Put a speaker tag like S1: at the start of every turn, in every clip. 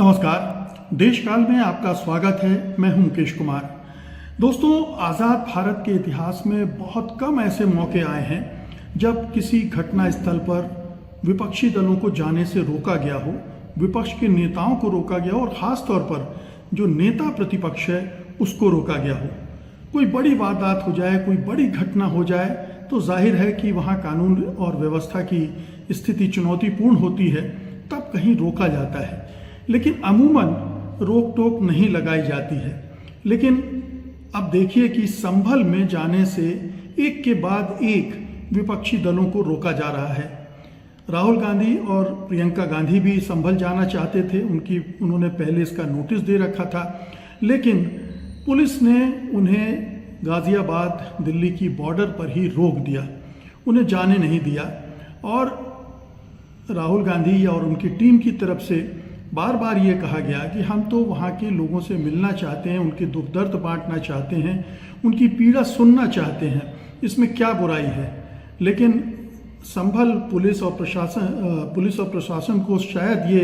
S1: नमस्कार। देशकाल में आपका स्वागत है। मैं हूं मुकेश कुमार। दोस्तों, आज़ाद भारत के इतिहास में बहुत कम ऐसे मौके आए हैं जब किसी घटना स्थल पर विपक्षी दलों को जाने से रोका गया हो, विपक्ष के नेताओं को रोका गया हो और ख़ास तौर पर जो नेता प्रतिपक्ष है उसको रोका गया हो। कोई बड़ी वारदात हो जाए, कोई बड़ी घटना हो जाए तो जाहिर है कि वहाँ कानून और व्यवस्था की स्थिति चुनौतीपूर्ण होती है, तब कहीं रोका जाता है। लेकिन अमूमन रोक टोक नहीं लगाई जाती है। लेकिन अब देखिए कि संभल में जाने से एक के बाद एक विपक्षी दलों को रोका जा रहा है। राहुल गांधी और प्रियंका गांधी भी संभल जाना चाहते थे, उन्होंने पहले इसका नोटिस दे रखा था, लेकिन पुलिस ने उन्हें गाजियाबाद दिल्ली की बॉर्डर पर ही रोक दिया, उन्हें जाने नहीं दिया। और राहुल गांधी और उनकी टीम की तरफ से बार बार ये कहा गया कि हम तो वहाँ के लोगों से मिलना चाहते हैं, उनके दुख दर्द बांटना चाहते हैं, उनकी पीड़ा सुनना चाहते हैं, इसमें क्या बुराई है। लेकिन संभल पुलिस और प्रशासन को शायद ये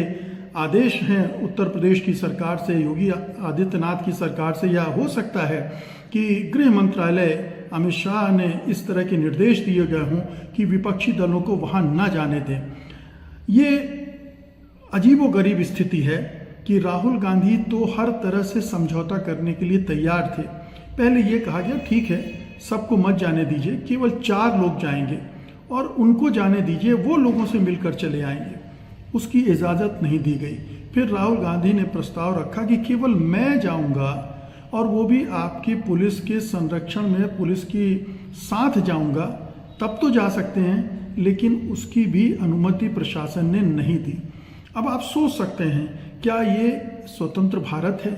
S1: आदेश हैं उत्तर प्रदेश की सरकार से, योगी आदित्यनाथ की सरकार से, या हो सकता है कि गृह मंत्रालय अमित शाह ने इस तरह के निर्देश दिए गए हों कि विपक्षी दलों को वहाँ ना जाने दें। ये अजीबोगरीब स्थिति है कि राहुल गांधी तो हर तरह से समझौता करने के लिए तैयार थे। पहले ये कहा गया ठीक है, सबको मत जाने दीजिए, केवल 4 लोग जाएंगे और उनको जाने दीजिए, वो लोगों से मिलकर चले आएंगे। उसकी इजाज़त नहीं दी गई। फिर राहुल गांधी ने प्रस्ताव रखा कि केवल मैं जाऊंगा और वो भी आपकी पुलिस के संरक्षण में, पुलिस के साथ जाऊंगा, तब तो जा सकते हैं। लेकिन उसकी भी अनुमति प्रशासन ने नहीं दी। अब आप सोच सकते हैं, क्या ये स्वतंत्र भारत है?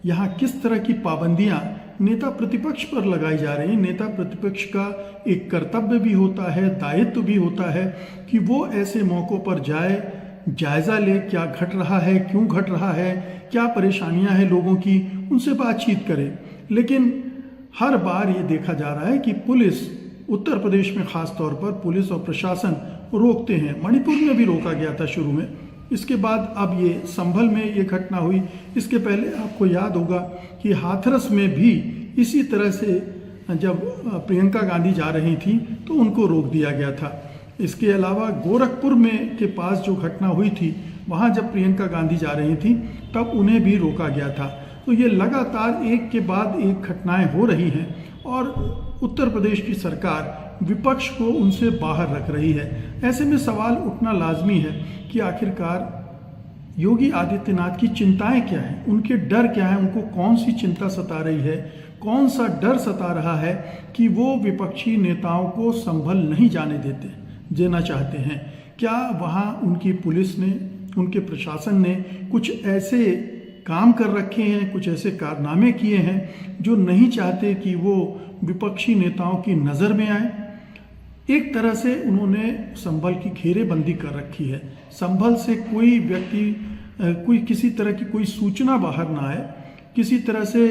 S1: यहाँ किस तरह की पाबंदियाँ नेता प्रतिपक्ष पर लगाई जा रही हैं। नेता प्रतिपक्ष का एक कर्तव्य भी होता है, दायित्व भी होता है कि वो ऐसे मौक़ों पर जाए, जायज़ा ले, क्या घट रहा है, क्यों घट रहा है, क्या परेशानियाँ हैं लोगों की, उनसे बातचीत करे। लेकिन हर बार ये देखा जा रहा है कि पुलिस, उत्तर प्रदेश में ख़ास तौर पर पुलिस और प्रशासन रोकते हैं। मणिपुर में भी रोका गया था शुरू में, इसके बाद अब ये संभल में ये घटना हुई। इसके पहले आपको याद होगा कि हाथरस में भी इसी तरह से जब प्रियंका गांधी जा रही थी तो उनको रोक दिया गया था। इसके अलावा गोरखपुर में के पास जो घटना हुई थी, वहाँ जब प्रियंका गांधी जा रही थी तब उन्हें भी रोका गया था। तो ये लगातार एक के बाद एक घटनाएं हो रही हैं और उत्तर प्रदेश की सरकार विपक्ष को उनसे बाहर रख रही है। ऐसे में सवाल उठना लाजमी है कि आखिरकार योगी आदित्यनाथ की चिंताएं क्या हैं, उनके डर क्या हैं, उनको कौन सी चिंता सता रही है, कौन सा डर सता रहा है कि वो विपक्षी नेताओं को संभल नहीं जाने देना चाहते हैं। क्या वहाँ उनकी पुलिस ने, उनके प्रशासन ने कुछ ऐसे काम कर रखे हैं, कुछ ऐसे कारनामे किए हैं जो नहीं चाहते कि वो विपक्षी नेताओं की नज़र में आए। एक तरह से उन्होंने संभल की घेरेबंदी कर रखी है। संभल से कोई व्यक्ति, कोई किसी तरह की कोई सूचना बाहर ना आए, किसी तरह से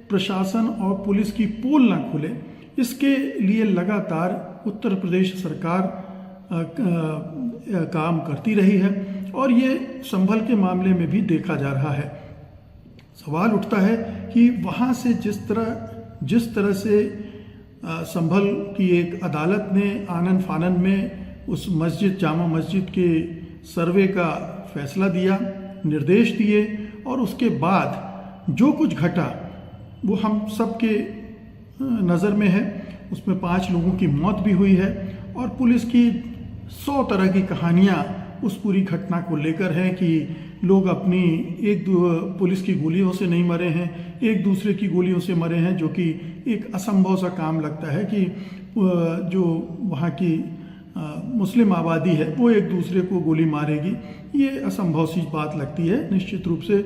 S1: प्रशासन और पुलिस की पोल ना खुले, इसके लिए लगातार उत्तर प्रदेश सरकार काम करती रही है और ये संभल के मामले में भी देखा जा रहा है। सवाल उठता है कि वहाँ से जिस तरह से संभल की एक अदालत ने आनन फानन में उस मस्जिद, जामा मस्जिद के सर्वे का फैसला दिया, निर्देश दिए, और उसके बाद जो कुछ घटा वो हम सबके नज़र में है। उसमें 5 लोगों की मौत भी हुई है और पुलिस की 100 तरह की कहानियाँ उस पूरी घटना को लेकर हैं कि लोग अपनी पुलिस की गोलियों से नहीं मरे हैं, एक दूसरे की गोलियों से मरे हैं, जो कि एक असंभव सा काम लगता है कि जो वहाँ की मुस्लिम आबादी है वो एक दूसरे को गोली मारेगी। ये असंभव सी बात लगती है। निश्चित रूप से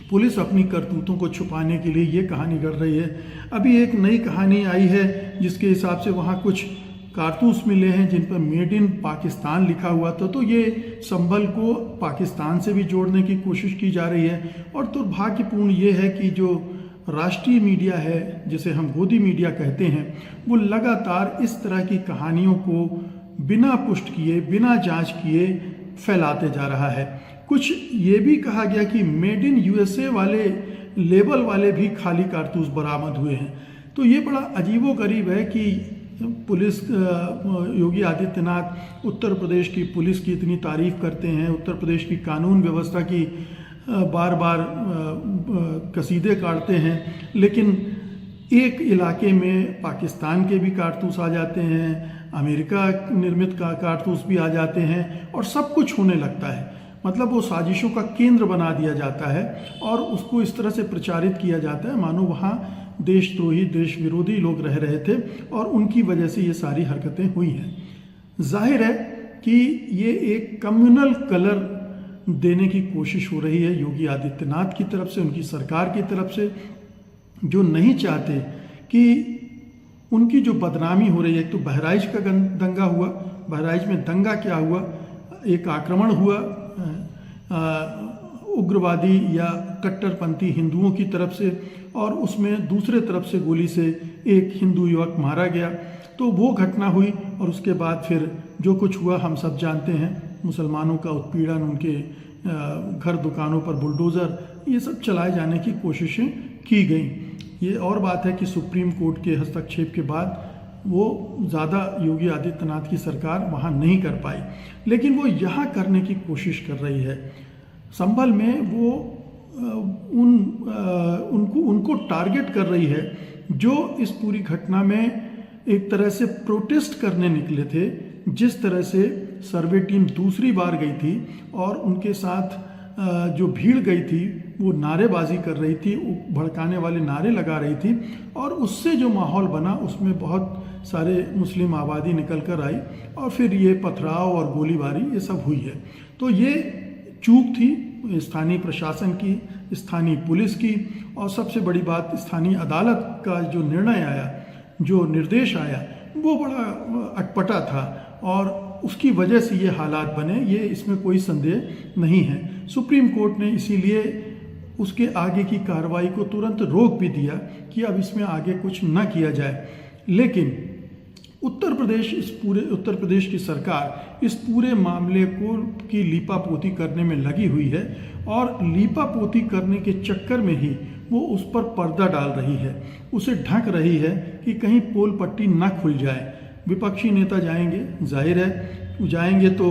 S1: पुलिस अपनी करतूतों को छुपाने के लिए ये कहानी गढ़ रही है। अभी एक नई कहानी आई है जिसके हिसाब से वहाँ कुछ कारतूस मिले हैं जिन पर मेड इन पाकिस्तान लिखा हुआ था। तो ये संभल को पाकिस्तान से भी जोड़ने की कोशिश की जा रही है। और दुर्भाग्यपूर्ण ये है कि जो राष्ट्रीय मीडिया है, जिसे हम गोदी मीडिया कहते हैं, वो लगातार इस तरह की कहानियों को बिना पुष्ट किए, बिना जांच किए फैलाते जा रहा है। कुछ ये भी कहा गया कि मेड इन यूएसए वाले लेबल वाले भी खाली कारतूस बरामद हुए हैं। तो ये बड़ा अजीबोगरीब है कि पुलिस, योगी आदित्यनाथ उत्तर प्रदेश की पुलिस की इतनी तारीफ करते हैं, उत्तर प्रदेश की कानून व्यवस्था की बार बार कसीदे काटते हैं, लेकिन एक इलाके में पाकिस्तान के भी कारतूस आ जाते हैं, अमेरिका निर्मित कारतूस भी आ जाते हैं और सब कुछ होने लगता है। मतलब वो साजिशों का केंद्र बना दिया जाता है और उसको इस तरह से प्रचारित किया जाता है मानो वहाँ देशद्रोही, देश विरोधी लोग रह रहे थे और उनकी वजह से ये सारी हरकतें हुई हैं। जाहिर है कि ये एक कम्युनल कलर देने की कोशिश हो रही है योगी आदित्यनाथ की तरफ से, उनकी सरकार की तरफ से, जो नहीं चाहते कि उनकी जो बदनामी हो रही है। एक तो बहराइच का दंगा हुआ, बहराइच में दंगा क्या हुआ, एक आक्रमण हुआ उग्रवादी या कट्टरपंथी हिंदुओं की तरफ से और उसमें दूसरे तरफ से गोली से एक हिंदू युवक मारा गया। तो वो घटना हुई और उसके बाद फिर जो कुछ हुआ हम सब जानते हैं। मुसलमानों का उत्पीड़न, उनके घर दुकानों पर बुलडोज़र, ये सब चलाए जाने की कोशिशें की गई। ये और बात है कि सुप्रीम कोर्ट के हस्तक्षेप के बाद वो ज़्यादा योगी आदित्यनाथ की सरकार वहाँ नहीं कर पाई, लेकिन वो यहाँ करने की कोशिश कर रही है। संभल में वो उनको टारगेट कर रही है जो इस पूरी घटना में एक तरह से प्रोटेस्ट करने निकले थे। जिस तरह से सर्वे टीम दूसरी बार गई थी और उनके साथ जो भीड़ गई थी वो नारेबाजी कर रही थी, भड़काने वाले नारे लगा रही थी और उससे जो माहौल बना उसमें बहुत सारे मुस्लिम आबादी निकल कर आई और फिर ये पथराव और गोलीबारी ये सब हुई है। तो ये चूक थी स्थानीय प्रशासन की, स्थानीय पुलिस की और सबसे बड़ी बात स्थानीय अदालत का जो निर्णय आया, जो निर्देश आया, वो बड़ा अटपटा था और उसकी वजह से ये हालात बने, ये इसमें कोई संदेह नहीं है। सुप्रीम कोर्ट ने इसीलिए उसके आगे की कार्रवाई को तुरंत रोक भी दिया कि अब इसमें आगे कुछ न किया जाए। लेकिन उत्तर प्रदेश की सरकार इस पूरे मामले की लीपापोती करने में लगी हुई है और लीपापोती करने के चक्कर में ही वो उस पर पर्दा डाल रही है, उसे ढक रही है कि कहीं पोल पट्टी न खुल जाए। विपक्षी नेता जाएंगे, जाहिर है जाएंगे तो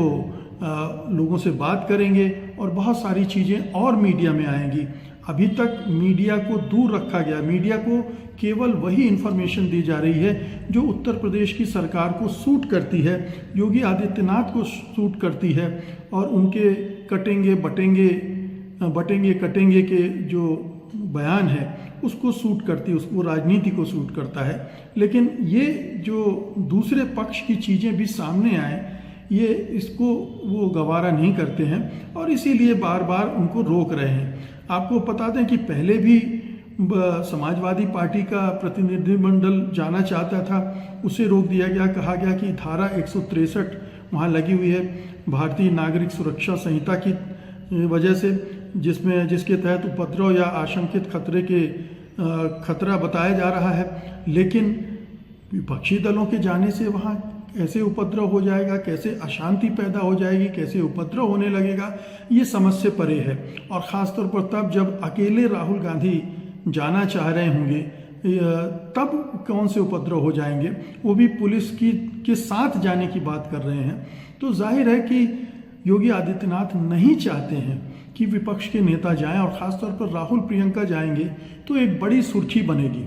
S1: लोगों से बात करेंगे और बहुत सारी चीज़ें और मीडिया में आएंगी। अभी तक मीडिया को दूर रखा गया, मीडिया को केवल वही इन्फॉर्मेशन दी जा रही है जो उत्तर प्रदेश की सरकार को सूट करती है, योगी आदित्यनाथ को सूट करती है और उनके बटेंगे कटेंगे के जो बयान है उसको सूट करती है, उसको राजनीति को सूट करता है। लेकिन ये जो दूसरे पक्ष की चीज़ें भी सामने आए, ये इसको वो गवारा नहीं करते हैं और इसीलिए बार बार उनको रोक रहे हैं। आपको बता दें कि पहले भी समाजवादी पार्टी का प्रतिनिधिमंडल जाना चाहता था, उसे रोक दिया गया। कहा गया कि धारा 163 वहाँ लगी हुई है भारतीय नागरिक सुरक्षा संहिता की वजह से, जिसके तहत उपद्रव या आशंकित खतरा बताया जा रहा है। लेकिन विपक्षी दलों के जाने से वहाँ कैसे उपद्रव हो जाएगा, कैसे अशांति पैदा हो जाएगी, कैसे उपद्रव होने लगेगा, ये समझ से परे है। और ख़ासतौर पर तब जब अकेले राहुल गांधी जाना चाह रहे होंगे, तब कौन से उपद्रव हो जाएंगे, वो भी पुलिस के साथ जाने की बात कर रहे हैं। तो जाहिर है कि योगी आदित्यनाथ नहीं चाहते हैं कि विपक्ष के नेता जाएं और ख़ासतौर पर राहुल प्रियंका जाएंगे तो एक बड़ी सुर्खी बनेगी,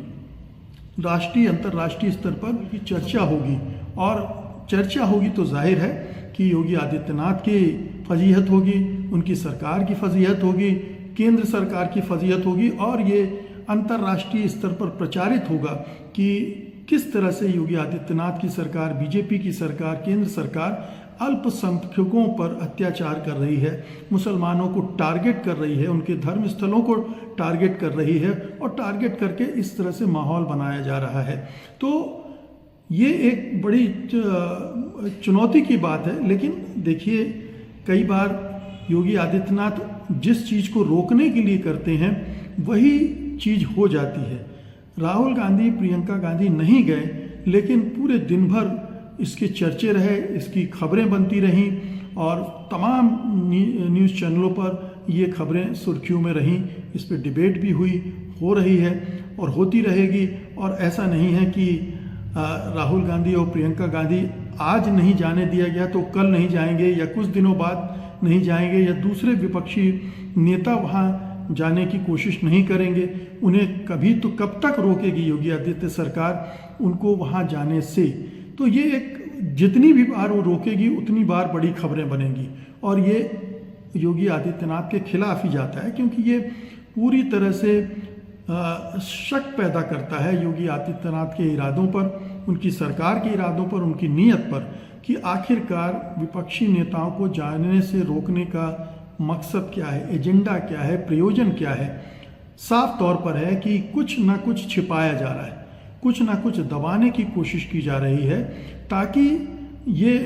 S1: राष्ट्रीय अंतर्राष्ट्रीय स्तर पर चर्चा होगी और चर्चा होगी तो जाहिर है कि योगी आदित्यनाथ की फजीहत होगी, उनकी सरकार की फजीहत होगी, केंद्र सरकार की फजीहत होगी और ये अंतर्राष्ट्रीय स्तर पर प्रचारित होगा कि किस तरह से योगी आदित्यनाथ की सरकार, बीजेपी की सरकार, केंद्र सरकार अल्पसंख्यकों पर अत्याचार कर रही है, मुसलमानों को टारगेट कर रही है, उनके धर्म स्थलों को टारगेट कर रही है और टारगेट करके इस तरह से माहौल बनाया जा रहा है। तो ये एक बड़ी चुनौती की बात है। लेकिन देखिए, कई बार योगी आदित्यनाथ जिस चीज़ को रोकने के लिए करते हैं वही चीज़ हो जाती है। राहुल गांधी, प्रियंका गांधी नहीं गए, लेकिन पूरे दिन भर इसके चर्चे रहे, इसकी खबरें बनती रहीं और तमाम न्यूज़ चैनलों पर ये खबरें सुर्खियों में रहीं। इस पर डिबेट भी हुई, हो रही है और होती रहेगी। और ऐसा नहीं है कि राहुल गांधी और प्रियंका गांधी आज नहीं जाने दिया गया तो कल नहीं जाएंगे, या कुछ दिनों बाद नहीं जाएंगे, या दूसरे विपक्षी नेता वहाँ जाने की कोशिश नहीं करेंगे। उन्हें कभी तो कब तक रोकेगी योगी आदित्य सरकार उनको वहाँ जाने से? तो ये एक जितनी भी बार वो रोकेगी उतनी बार बड़ी खबरें बनेंगी, और ये योगी आदित्यनाथ के खिलाफ ही जाता है, क्योंकि ये पूरी तरह से शक पैदा करता है योगी आदित्यनाथ के इरादों पर, उनकी सरकार के इरादों पर, उनकी नीयत पर, कि आखिरकार विपक्षी नेताओं को जाने से रोकने का मकसद क्या है, एजेंडा क्या है, प्रयोजन क्या है। साफ तौर पर है कि कुछ ना कुछ छिपाया जा रहा है, कुछ ना कुछ दबाने की कोशिश की जा रही है, ताकि ये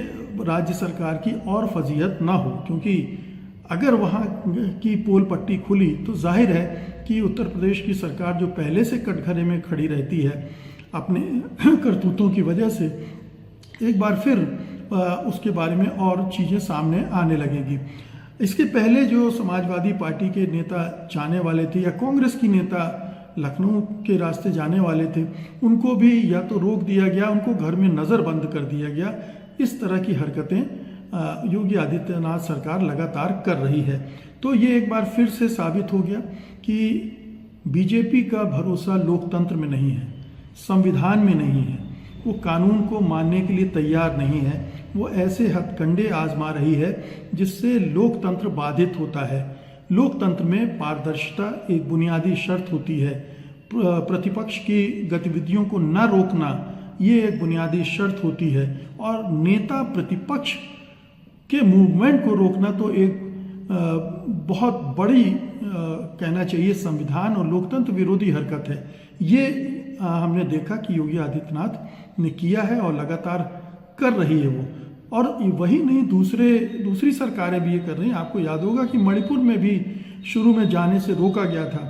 S1: राज्य सरकार की और फजीहत ना हो। क्योंकि अगर वहाँ की पोल पट्टी खुली तो जाहिर है कि उत्तर प्रदेश की सरकार, जो पहले से कटघरे में खड़ी रहती है अपने करतूतों की वजह से, एक बार फिर उसके बारे में और चीज़ें सामने आने लगेगी। इसके पहले जो समाजवादी पार्टी के नेता जाने वाले थे, या कांग्रेस की नेता लखनऊ के रास्ते जाने वाले थे, उनको भी या तो रोक दिया गया, उनको घर में नज़रबंद कर दिया गया। इस तरह की हरकतें योगी आदित्यनाथ सरकार लगातार कर रही है। तो ये एक बार फिर से साबित हो गया कि बीजेपी का भरोसा लोकतंत्र में नहीं है, संविधान में नहीं है, वो कानून को मानने के लिए तैयार नहीं है। वो ऐसे हथकंडे आजमा रही है जिससे लोकतंत्र बाधित होता है। लोकतंत्र में पारदर्शिता एक बुनियादी शर्त होती है। प्रतिपक्ष की गतिविधियों को न रोकना ये एक बुनियादी शर्त होती है, और नेता प्रतिपक्ष के मूवमेंट को रोकना तो एक बहुत बड़ी कहना चाहिए संविधान और लोकतंत्र विरोधी हरकत है। ये हमने देखा कि योगी आदित्यनाथ ने किया है और लगातार कर रही है वो, और वही नहीं, दूसरी सरकारें भी ये कर रही हैं। आपको याद होगा कि मणिपुर में भी शुरू में जाने से रोका गया था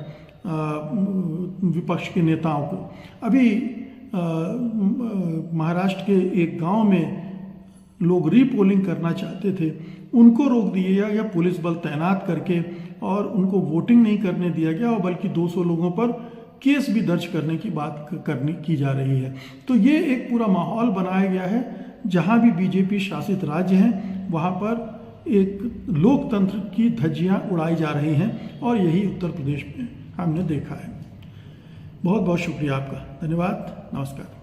S1: विपक्ष के नेताओं को। अभी महाराष्ट्र के एक गांव में लोग रीपोलिंग करना चाहते थे, उनको रोक दिया गया पुलिस बल तैनात करके, और उनको वोटिंग नहीं करने दिया गया, और बल्कि 200 लोगों पर केस भी दर्ज करने की बात की जा रही है। तो ये एक पूरा माहौल बनाया गया है। जहाँ भी बीजेपी शासित राज्य हैं वहाँ पर एक लोकतंत्र की धज्जियाँ उड़ाई जा रही हैं, और यही उत्तर प्रदेश में हमने देखा है। बहुत बहुत शुक्रिया आपका, धन्यवाद, नमस्कार।